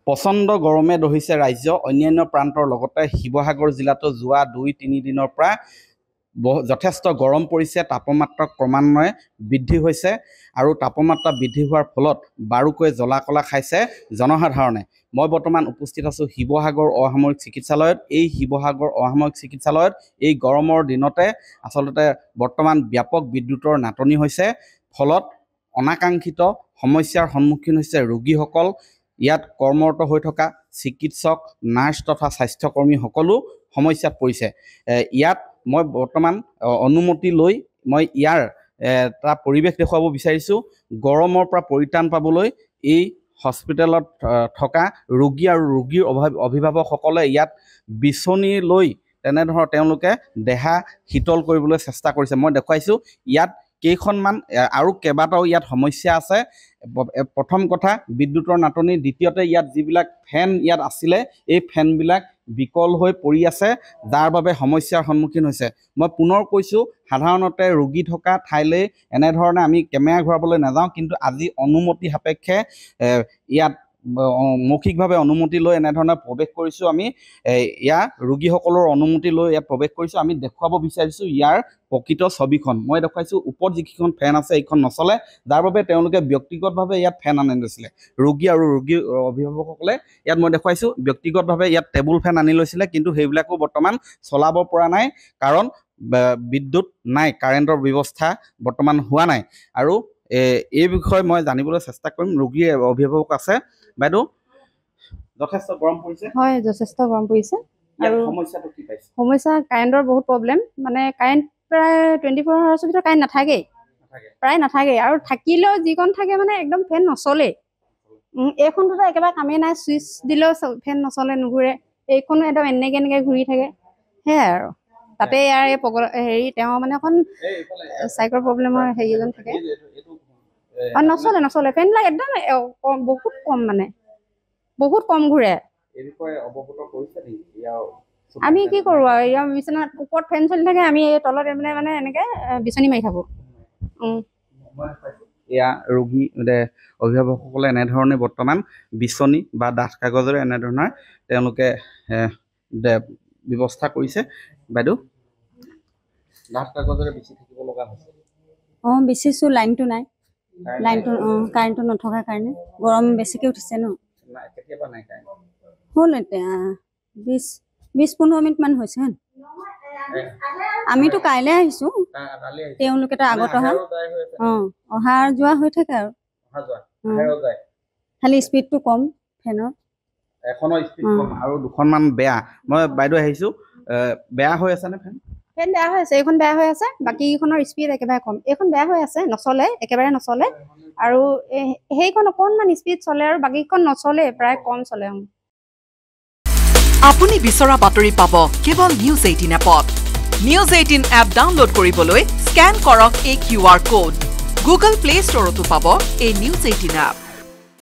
প্ৰচণ্ড গৰমে দহিছে ৰাজ্য অন্যান্য প্ৰান্তৰ লগতে শিৱসাগৰ জিলাতো যোৱা 2-3 দিনৰ পৰা যথেষ্ট গৰম পৰিছে তাপমাত্ৰা ক্ৰমান্বয়ে বৃদ্ধি হৈছে আৰু তাপমাত্ৰা বৃদ্ধি হোৱাৰ ফলত বাৰুকৈ জ্বলা-কলা খাইছে জনসাধাৰণে মই বৰ্তমান উপস্থিত আছো শিৱসাগৰ অসামৰিক চিকিৎসালয়ত এই শিৱসাগৰ অসামৰিক চিকিৎসালয়ত এই গৰমৰ দিনতে আচলতে বৰ্তমান ব্যাপক বিদ্যুতৰ নাটনি হৈছে ফলত অনাকাংক্ষিত সমস্যাৰ সন্মুখীন হৈছে ৰোগীসকল ইয়াত কৰ্মৰত হৈ থকা চিকিৎসক নাৰ্ছ তথা স্বাস্থ্যকৰ্মী সকলো সমস্যাত পৰিছে ইয়াত মই বৰ্তমান অনুমতি লৈ মই ইয়াৰ এটা পৰিৱেশ দেখুৱাব বিচাৰিছো গৰমৰ পৰা পৰিত্ৰাণ পাবলৈ এই হস্পিটেলত থকা ৰোগী আৰু ৰোগীৰ অভিভাৱকসকলে ইয়াত বিচনী লৈ তেনেধৰণৰ তেওঁলোকে দেহা শীতল কৰিবলৈ চেষ্টা কৰিছে মই দেখুৱাইছো ইয়াত কেইখনমান আৰু কেইবাটাও ইয়াত সমস্যা আছে প্ৰথম কথা বিদ্যুতৰ নাটনি দ্বিতীয়তে ইয়াত যিবিলাক ফেন ইয়াত আছিলে এই ফেনবিলাক বিকল হৈ পৰি আছে যাৰ বাবে সমস্যাৰ সন্মুখীন হৈছে মই পুনৰ কৈছো সাধাৰণতে ৰোগী থকা ঠাইলৈ এনে ধৰণে আমি কেমেৰা ঘূৰাবলৈ নাযাওঁ কিন্তু আজি অনুমতি সাপেক্ষে ইয়াত মৌখিকভাৱে অনুমতি লৈ এনে ধৰণে প্ৰৱেশ কৰিছো আমি ইয়াৰ ৰোগীসকলৰ অনুমতি লৈ ইয়াত প্ৰৱেশ কৰিছো আমি দেখুৱাব বিচাৰিছো ইয়াৰ প্ৰকৃত ছবিখন মই দেখুৱাইছো ওপৰত যিখন ফেন আছে এইখন নচলে যাৰ বাবে তেওঁলোকে ব্যক্তিগতভাৱে ইয়াত ফেন আনি লৈছিলে ৰোগী আৰু ৰোগীৰ অভিভাৱকসকলে ইয়াত মই দেখুৱাইছো ব্যক্তিগতভাৱে ইয়াত টেবুল ফেন আনি লৈছিলে কিন্তু সেইবিলাকো বৰ্তমান চলাব পৰা নাই কাৰণ বিদ্যুৎ নাই কাৰেণ্টৰ ব্যৱস্থা বৰ্তমান হোৱা নাই আৰু এই বিষয়ে মই জানিবলৈ চেষ্টা কৰিম ৰোগীৰ অভিভাৱক আছে বাইদেউ যথেষ্ট গৰম পৰিছে হয় যথেষ্ট গৰম পৰিছে আৰু সমস্যাটো কি পাইছে সমস্যা কাৰেণ্টৰ বহুত প্ৰবলেম মানে কাৰেণ্ট প্ৰায় 24 আৱাৰ্ছৰ ভিতৰত কাৰেণ্ট নাথাকে প্ৰায় নাথাকে আৰু থাকিলেও যিকণ থাকে মানে একদম ফেন নচলে এইখনটো একেবাৰে কামেই নাই সুইচ দিলেও ফেন নচলে নুঘূৰে এইখনো একদম এনেকৈ ঘূৰি থাকে সেয়াই আৰু তাতে ইয়াৰ হেৰি তেওঁ মানে এখন চাইকৰ প্ৰব্লেমৰ হেৰি এজন থাকে নচলে ফেনবিলাক একদম বহুত কম মানে বহুত কম ঘূৰে আমি কি কৰোঁ আৰু ইয়াৰ বিচনাত ওপৰত ফেন চলি থাকে আমি এই তলত মানে এনেকৈ বিচনী মাৰি থাকোঁ এয়া ৰোগী অভিভাৱকসকলে এনেধৰণে বৰ্তমান বিচনী বা ডাঠ কাগজৰে এনেধৰণৰ তেওঁলোকে ব্যৱস্থা কৰিছে বাইদেউ ডাঠ কাগজৰে বেছি থাকিব লগা হৈছে বেচিছোঁ লাইনটো নাই লাইনটো কাৰেণ্টটো নথকাৰ কাৰণে গৰম বেছিকৈ উঠিছে ন কেতিয়াবা নাই কাৰেণ্ট হ'ল এতিয়া 20-15 মিনিটমান হৈছে আমিতো কাইলৈ আহিছোঁ তেওঁলোকেতো আগত অহা যোৱা হৈ থাকে আৰু খালি স্পীডটো কম ফেনৰ এখনৰ স্পীড কম আৰু দুখনমান বেয়া মই বাইদেউ আহিছোঁ বেয়া হৈ আছে নে ফেন বেয়া হৈ আছে এইখন বেয়া হৈ আছে বাকীখনৰ স্পীড একেবাৰে কম এইখন বেয়া হৈ আছে নচলে একেবাৰে নচলে আৰু সেইখন অকণমান স্পীড চলে আৰু বাকীখন নচলে প্ৰায় কম চলে আপুনি বিচৰা বাতৰি পাব কেৱল নিউজ 18 এপত নিউজ 18 এপ ডাউনলোড কৰিবলৈ স্ক্যান কৰক এই QR কোড গুগল প্লে ষ্টৰতো পাব এই নিউজ 18 এপ